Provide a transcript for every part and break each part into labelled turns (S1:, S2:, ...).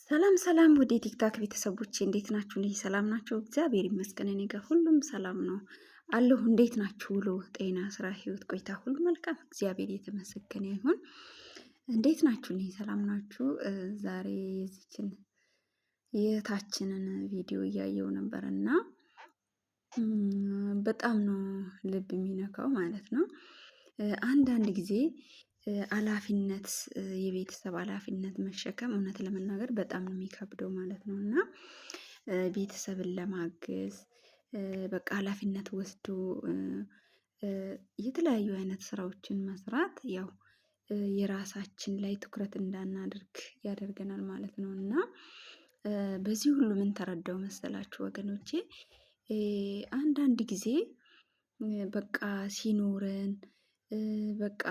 S1: ሰላም ሰላም ወደ ቲክታክ ቤተሰቦቼ እንዴት ናችሁ? እኔ ሰላም ናቸው፣ እግዚአብሔር ይመስገን። እኔ ጋር ሁሉም ሰላም ነው አለሁ። እንዴት ናችሁ? ውሎ፣ ጤና፣ ስራ፣ ህይወት፣ ቆይታ ሁሉ መልካም፣ እግዚአብሔር የተመሰገነ ይሁን። እንዴት ናችሁ? እኔ ሰላም ናችሁ? ዛሬ የዚችን የታችንን ቪዲዮ እያየው ነበር እና በጣም ነው ልብ የሚነካው ማለት ነው። አንዳንድ ጊዜ ኃላፊነት የቤተሰብ ኃላፊነት መሸከም እውነት ለመናገር በጣም ነው የሚከብደው ማለት ነው። እና ቤተሰብን ለማገዝ በቃ ኃላፊነት ወስዶ የተለያዩ አይነት ስራዎችን መስራት ያው የራሳችን ላይ ትኩረት እንዳናደርግ ያደርገናል ማለት ነው። እና በዚህ ሁሉ ምን ተረዳው መሰላችሁ ወገኖቼ? አንዳንድ ጊዜ በቃ ሲኖረን በቃ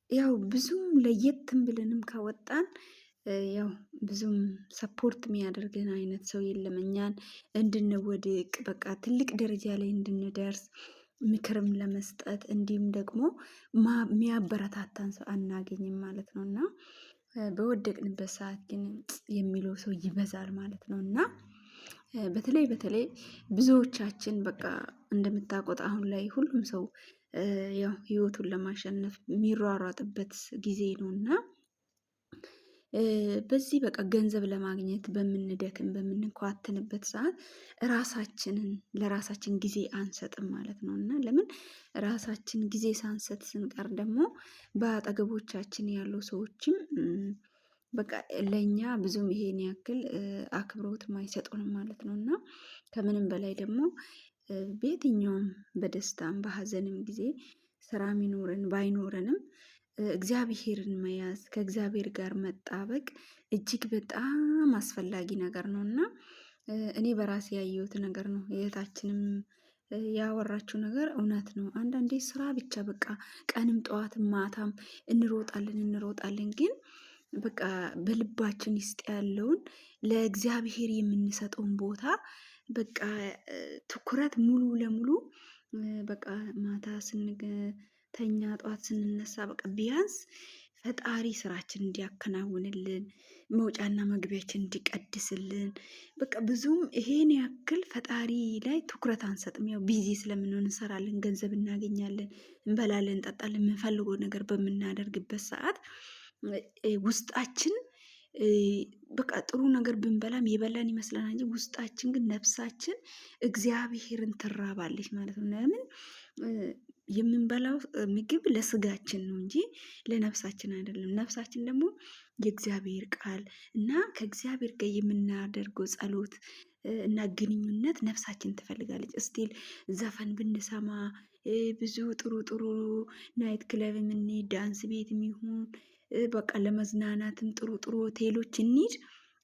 S1: ያው ብዙም ለየትም ብለንም ካወጣን ያው ብዙም ሰፖርት የሚያደርገን አይነት ሰው የለም። እኛን እንድንወድቅ በቃ ትልቅ ደረጃ ላይ እንድንደርስ ምክርም ለመስጠት እንዲሁም ደግሞ የሚያበረታታን ሰው አናገኝም ማለት ነው። እና በወደቅንበት ሰዓት ግን የሚለው ሰው ይበዛል ማለት ነው። እና በተለይ ብዙዎቻችን በቃ እንደምታውቁት አሁን ላይ ሁሉም ሰው ያው ህይወቱን ለማሸነፍ የሚሯሯጥበት ጊዜ ነው። እና በዚህ በቃ ገንዘብ ለማግኘት በምንደክም በምንኳትንበት ሰዓት ለራሳችን ጊዜ አንሰጥም ማለት ነው። እና ለምን ራሳችን ጊዜ ሳንሰጥ ስንቀር ደግሞ በአጠገቦቻችን ያሉ ሰዎችም በቃ ለእኛ ብዙም ይሄን ያክል አክብሮትም አይሰጡንም ማለት ነው። እና ከምንም በላይ ደግሞ በየትኛውም በደስታም በሀዘንም ጊዜ ስራ የሚኖረን ባይኖረንም እግዚአብሔርን መያዝ ከእግዚአብሔር ጋር መጣበቅ እጅግ በጣም አስፈላጊ ነገር ነው። እና እኔ በራሴ ያየሁት ነገር ነው። እህታችንም ያወራችው ነገር እውነት ነው። አንዳንዴ ስራ ብቻ በቃ ቀንም ጠዋትም ማታም እንሮጣለን ግን በቃ በልባችን ውስጥ ያለውን ለእግዚአብሔር የምንሰጠውን ቦታ በቃ ትኩረት ሙሉ ለሙሉ በቃ ማታ ስንተኛ ጠዋት ስንነሳ በቃ ቢያንስ ፈጣሪ ስራችን እንዲያከናውንልን መውጫና መግቢያችን እንዲቀድስልን በቃ ብዙም ይሄን ያክል ፈጣሪ ላይ ትኩረት አንሰጥም። ያው ቢዚ ስለምንሆን እንሰራለን፣ ገንዘብ እናገኛለን፣ እንበላለን፣ እንጠጣለን። የምንፈልገው ነገር በምናደርግበት ሰዓት ውስጣችን በቃ ጥሩ ነገር ብንበላም የበላን ይመስለናል እንጂ ውስጣችን ግን ነፍሳችን እግዚአብሔርን ትራባለች ማለት ነው። ለምን የምንበላው ምግብ ለስጋችን ነው እንጂ ለነፍሳችን አይደለም። ነፍሳችን ደግሞ የእግዚአብሔር ቃል እና ከእግዚአብሔር ጋር የምናደርገው ጸሎት እና ግንኙነት ነፍሳችን ትፈልጋለች። እስቲል ዘፈን ብንሰማ ብዙ ጥሩ ናይት ክለብ የምንሄድ ዳንስ ቤት የሚሆን በቃ ለመዝናናትም ጥሩ ሆቴሎች እንሂድ።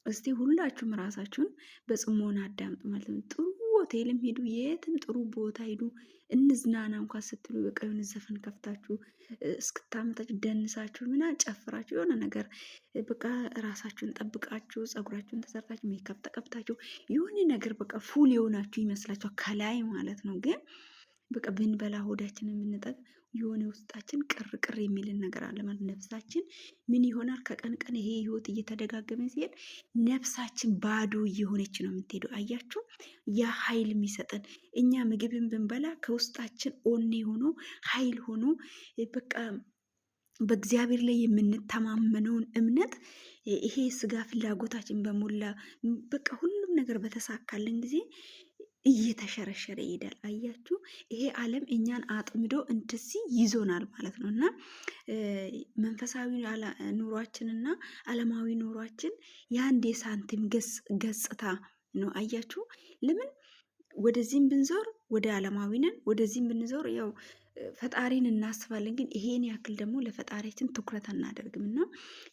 S1: እስቲ ሁላችሁም ራሳችሁን በጽሞና አዳምጡ ማለት ነው። ጥሩ ሆቴልም ሄዱ፣ የትም ጥሩ ቦታ ሄዱ፣ እንዝናና እንኳን ስትሉ በቃ የሆነ ዘፈን ከፍታችሁ እስክታመጣችሁ ደንሳችሁ ጨፍራችሁ የሆነ ነገር በቃ ራሳችሁን ጠብቃችሁ ፀጉራችሁን ተሰርታችሁ ሜካፕ ተቀብታችሁ የሆነ ነገር በቃ ፉል የሆናችሁ ይመስላችኋል ከላይ ማለት ነው። ግን በቃ ብንበላ ሆዳችንን ብንጠቅ የሆነ ውስጣችን ቅር የሚልን ነገር አለ ማለት ነፍሳችን ምን ይሆናል? ከቀን ቀን ይሄ ህይወት እየተደጋገመ ሲሄድ ነፍሳችን ባዶ እየሆነች ነው የምትሄደው። አያችሁ፣ ያ ኃይል የሚሰጠን እኛ ምግብን ብንበላ ከውስጣችን ኦኔ ሆኖ ኃይል ሆኖ በቃ በእግዚአብሔር ላይ የምንተማመነውን እምነት ይሄ ስጋ ፍላጎታችን በሞላ በቃ ሁሉም ነገር በተሳካልን ጊዜ እየተሸረሸረ ይሄዳል። አያችሁ፣ ይሄ ዓለም እኛን አጥምዶ እንደዚህ ይዞናል ማለት ነው። እና መንፈሳዊ ኑሯችንና ዓለማዊ ኑሯችን የአንድ የሳንቲም ገጽታ ነው። አያችሁ፣ ለምን ወደዚህም ብንዞር ወደ ዓለማዊ ነን፣ ወደዚህም ብንዞር ያው ፈጣሪን እናስባለን። ግን ይሄን ያክል ደግሞ ለፈጣሪያችን ትኩረት አናደርግም። እና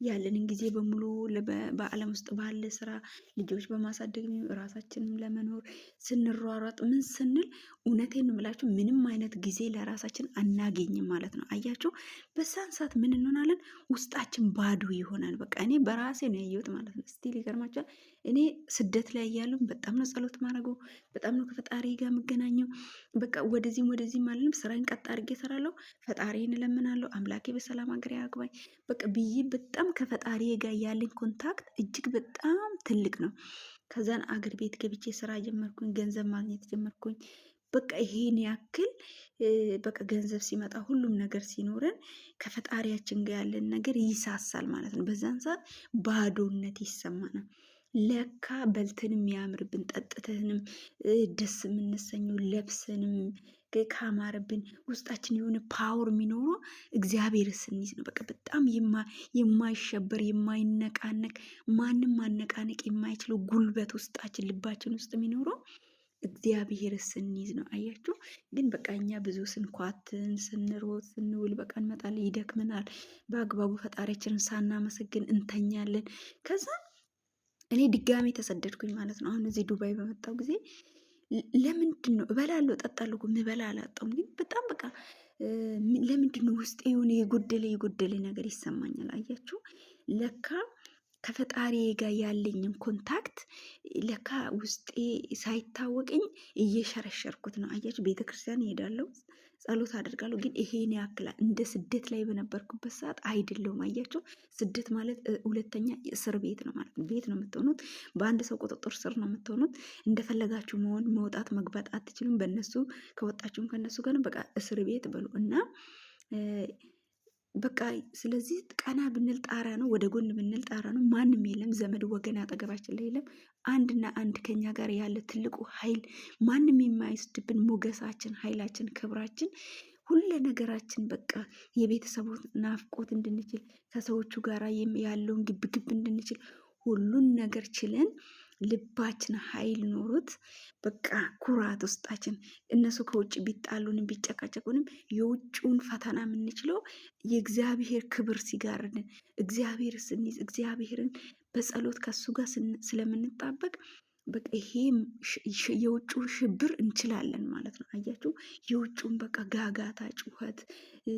S1: ያለንን ጊዜ በሙሉ በዓለም ውስጥ ባለ ስራ ልጆች በማሳደግ ራሳችንም ለመኖር ስንሯሯጥ ምን ስንል እውነቴን ነው የምላችሁ ምንም አይነት ጊዜ ለራሳችን አናገኝም ማለት ነው። አያችሁ፣ በዛን ሰዓት ምን እንሆናለን? ውስጣችን ባዶ ይሆናል። በቃ እኔ በራሴ ነው ያየሁት ማለት ነው። ስቲል ይገርማችኋል። እኔ ስደት ላይ እያለሁ በጣም ነው ጸሎት ማድረገው፣ በጣም ነው ከፈጣሪ ጋር የምገናኘው። በቃ ወደዚህም አለንም ስራዬን ቀጥ አድርጌ እሰራለሁ፣ ፈጣሪን እለምናለሁ፣ አምላኬ በሰላም ሀገር ያግባኝ በቃ ብዬ በጣም ከፈጣሪ ጋር ያለኝ ኮንታክት እጅግ በጣም ትልቅ ነው። ከዛን አገር ቤት ገብቼ ስራ ጀመርኩኝ፣ ገንዘብ ማግኘት ጀመርኩኝ። በቃ ይሄን ያክል በቃ ገንዘብ ሲመጣ ሁሉም ነገር ሲኖረን ከፈጣሪያችን ጋር ያለን ነገር ይሳሳል ማለት ነው። በዛን ሰዓት ባዶነት ይሰማናል። ለካ በልተንም ያምርብን ጠጥተንም ደስ የምንሰኘው ለብሰንም ካማረብን ውስጣችን የሆነ ፓወር የሚኖረው እግዚአብሔር ስንይዝ ነው። በቃ በጣም የማይሸበር የማይነቃነቅ ማንም ማነቃነቅ የማይችለው ጉልበት ውስጣችን ልባችን ውስጥ የሚኖረው እግዚአብሔር ስንይዝ ነው። አያችሁ። ግን በቃ እኛ ብዙ ስንኳትን ስንሮጥ ስንውል በቃ እንመጣለን፣ ይደክመናል። በአግባቡ ፈጣሪያችንን ሳናመሰግን እንተኛለን። ከዛ እኔ ድጋሜ ተሰደድኩኝ ማለት ነው። አሁን እዚህ ዱባይ በመጣው ጊዜ ለምንድን ነው እበላለሁ ጠጣለሁ፣ ምበላ አላጣውም። ግን በጣም በቃ ለምንድን ነው ውስጤ የሆነ የጎደለ ነገር ይሰማኛል። አያችሁ ለካ ከፈጣሪ ጋር ያለኝን ኮንታክት ለካ ውስጤ ሳይታወቀኝ እየሸረሸርኩት ነው። አያችሁ ቤተክርስቲያን እሄዳለሁ፣ ጸሎት አደርጋለሁ። ግን ይሄን ያክል እንደ ስደት ላይ በነበርኩበት ሰዓት አይደለሁም። አያችሁ ስደት ማለት ሁለተኛ እስር ቤት ነው ማለት ነው። ቤት ነው የምትሆኑት፣ በአንድ ሰው ቁጥጥር ስር ነው የምትሆኑት። እንደፈለጋችሁ መሆን መውጣት መግባት አትችሉም። በእነሱ ከወጣችሁም ከእነሱ ጋር በቃ እስር ቤት በሉ እና በቃ ስለዚህ ቀና ብንል ጣራ ነው፣ ወደ ጎን ብንል ጣራ ነው። ማንም የለም፣ ዘመድ ወገን አጠገባችን ላይ የለም። አንድና አንድ ከኛ ጋር ያለ ትልቁ ኃይል ማንም የማይወስድብን ሞገሳችን፣ ኃይላችን፣ ክብራችን፣ ሁለ ነገራችን በቃ የቤተሰቡ ናፍቆት እንድንችል ከሰዎቹ ጋር ያለውን ግብግብ እንድንችል ሁሉን ነገር ችለን ልባችን ኃይል ኖሮት በቃ ኩራት ውስጣችን እነሱ ከውጭ ቢጣሉንም ቢጨቃጨቁንም የውጭውን ፈተና የምንችለው የእግዚአብሔር ክብር ሲጋርድን እግዚአብሔር ስንይዝ እግዚአብሔርን በጸሎት ከሱ ጋር ስለምንጣበቅ በቃ ይሄም የውጭውን ሽብር እንችላለን ማለት ነው። አያችሁ የውጭውን በቃ ጋጋታ፣ ጩኸት፣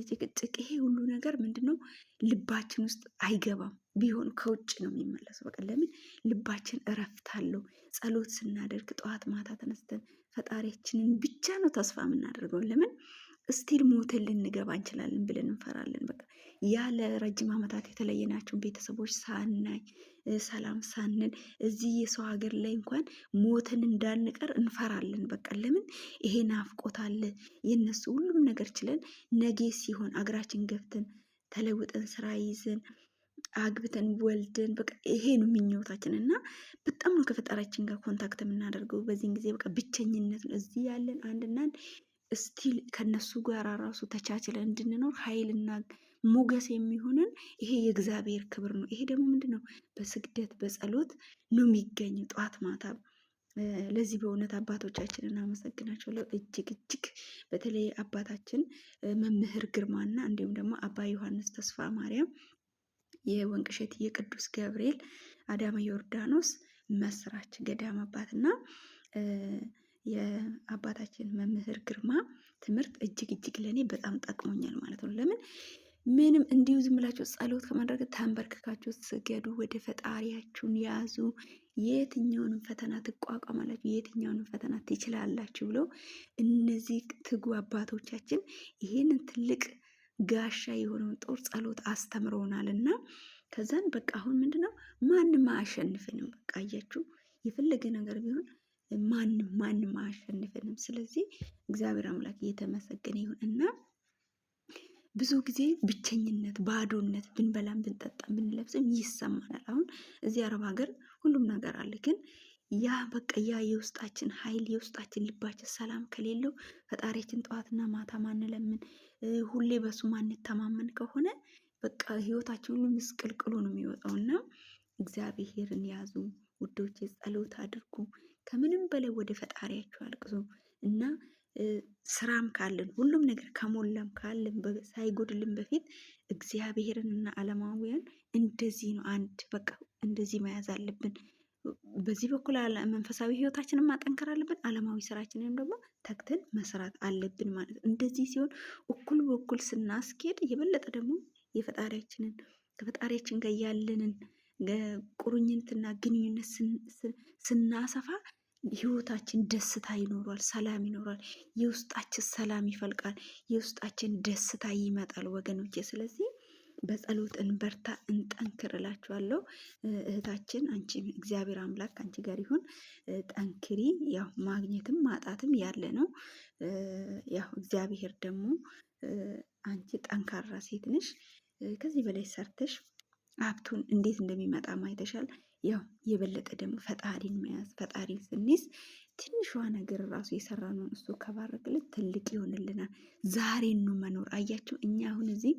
S1: ጭቅጭቅ ይሄ ሁሉ ነገር ምንድነው ልባችን ውስጥ አይገባም። ቢሆን ከውጭ ነው የሚመለሰው። በቃ ለምን ልባችን እረፍት አለው። ጸሎት ስናደርግ ጠዋት ማታ ተነስተን ፈጣሪያችንን ብቻ ነው ተስፋ የምናደርገው። ለምን እስቲል ሞተን ልንገባ እንችላለን ብለን እንፈራለን። በቃ ያለ ረጅም ዓመታት የተለየናቸውን ቤተሰቦች ሳናይ ሰላም ሳንል እዚህ የሰው ሀገር ላይ እንኳን ሞትን እንዳንቀር እንፈራለን። በቃ ለምን ይሄ ናፍቆት አለ። የነሱ ሁሉም ነገር ችለን ነገ ሲሆን አገራችን ገብተን ተለውጠን ስራ ይዘን አግብተን ወልደን በቃ ይሄ ነው ምኞታችን እና በጣም ነው ከፈጣሪያችን ጋር ኮንታክት የምናደርገው። በዚህን ጊዜ በቃ ብቸኝነት ነው። እዚህ ያለን አንድና ስቲል ከነሱ ጋር ራሱ ተቻችለን እንድንኖር ኃይልና ሞገስ የሚሆንን ይሄ የእግዚአብሔር ክብር ነው። ይሄ ደግሞ ምንድን ነው? በስግደት በጸሎት ነው የሚገኝ ጠዋት ማታ። ለዚህ በእውነት አባቶቻችንን አመሰግናቸዋለሁ እጅግ እጅግ። በተለይ አባታችን መምህር ግርማና እንዲሁም ደግሞ አባ ዮሐንስ ተስፋ ማርያም የወንቅሸት የቅዱስ ገብርኤል አዳማ ዮርዳኖስ መስራች ገዳም አባትና የአባታችን መምህር ግርማ ትምህርት እጅግ እጅግ ለእኔ በጣም ጠቅሞኛል ማለት ነው። ለምን ምንም እንዲሁ ዝም ብላችሁ ጸሎት ከማድረግ ተንበርክካችሁ ስገዱ፣ ወደ ፈጣሪያችሁን ያዙ፣ የትኛውንም ፈተና ትቋቋማላችሁ፣ የትኛውንም ፈተና ትችላላችሁ ብለው እነዚህ ትጉ አባቶቻችን ይህንን ትልቅ ጋሻ የሆነውን ጦር ጸሎት አስተምረውናል እና ከዛን በቃ አሁን ምንድነው ማንም አያሸንፍንም። በቃ አያችሁ የፈለገ ነገር ቢሆን ማንም አያሸንፍንም። ስለዚህ እግዚአብሔር አምላክ እየተመሰገነ ይሁን እና ብዙ ጊዜ ብቸኝነት፣ ባዶነት ብንበላም ብንጠጣም ብንለብስም ይሰማናል። አሁን እዚህ አረብ ሀገር ሁሉም ነገር አለ፣ ግን ያ በቃ ያ የውስጣችን ኃይል የውስጣችን ልባችን ሰላም ከሌለው ፈጣሪያችን ጠዋትና ማታ ማንለምን ሁሌ በሱ ማንተማመን ከሆነ በቃ ህይወታችን ሁሉ ምስቅልቅሉ ነው የሚወጣው እና እግዚአብሔርን ያዙ ውዶቼ፣ ጸሎት አድርጉ፣ ከምንም በላይ ወደ ፈጣሪያችሁ አልቅሱ እና ስራም ካለን ሁሉም ነገር ከሞላም ካለን ሳይጎድልን በፊት እግዚአብሔርን እና ዓለማውያን እንደዚህ ነው አንድ በቃ እንደዚህ መያዝ አለብን። በዚህ በኩል መንፈሳዊ ህይወታችንን ማጠንከር አለብን፣ ዓለማዊ ስራችንን ደግሞ ተግተን መስራት አለብን ማለት ነው። እንደዚህ ሲሆን እኩል በኩል ስናስኬድ የበለጠ ደግሞ የፈጣሪያችንን ከፈጣሪያችን ጋር ያለንን ቁርኝነትና ግንኙነት ስናሰፋ ህይወታችን ደስታ ይኖራል፣ ሰላም ይኖራል፣ የውስጣችን ሰላም ይፈልቃል፣ የውስጣችን ደስታ ይመጣል ወገኖቼ። ስለዚህ በጸሎት እንበርታ፣ እንጠንክር እላችኋለሁ። እህታችን አንቺ እግዚአብሔር አምላክ አንቺ ጋር ይሁን፣ ጠንክሪ። ያው ማግኘትም ማጣትም ያለ ነው። ያው እግዚአብሔር ደግሞ አንቺ ጠንካራ ሴት ነሽ። ከዚህ በላይ ሰርተሽ ሀብቱን እንዴት እንደሚመጣ ማይተሻል። ያው የበለጠ ደግሞ ፈጣሪን መያዝ፣ ፈጣሪን ስንይዝ ትንሿ ነገር ራሱ የሰራነውን እሱ ከባረክልን ትልቅ ይሆንልናል። ዛሬን ነው መኖር። አያችሁ እኛ አሁን እዚህ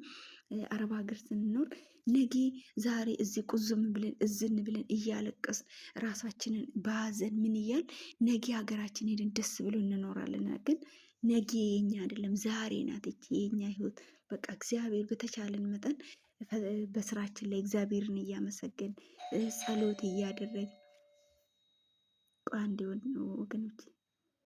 S1: አረብ ሀገር ስንኖር ነገ ዛሬ እዚህ ቁዝም ብለን እዝን ብለን እያለቀስ ራሳችንን በሀዘን ምን እያል ነገ ሀገራችን ሄደን ደስ ብሎ እንኖራለን። ግን ነገ የኛ አይደለም፣ ዛሬ ናት እቺ የኛ ህይወት። በቃ እግዚአብሔር በተቻለን መጠን በስራችን ላይ እግዚአብሔርን እያመሰገን ጸሎት እያደረግን አንድ ወገኖች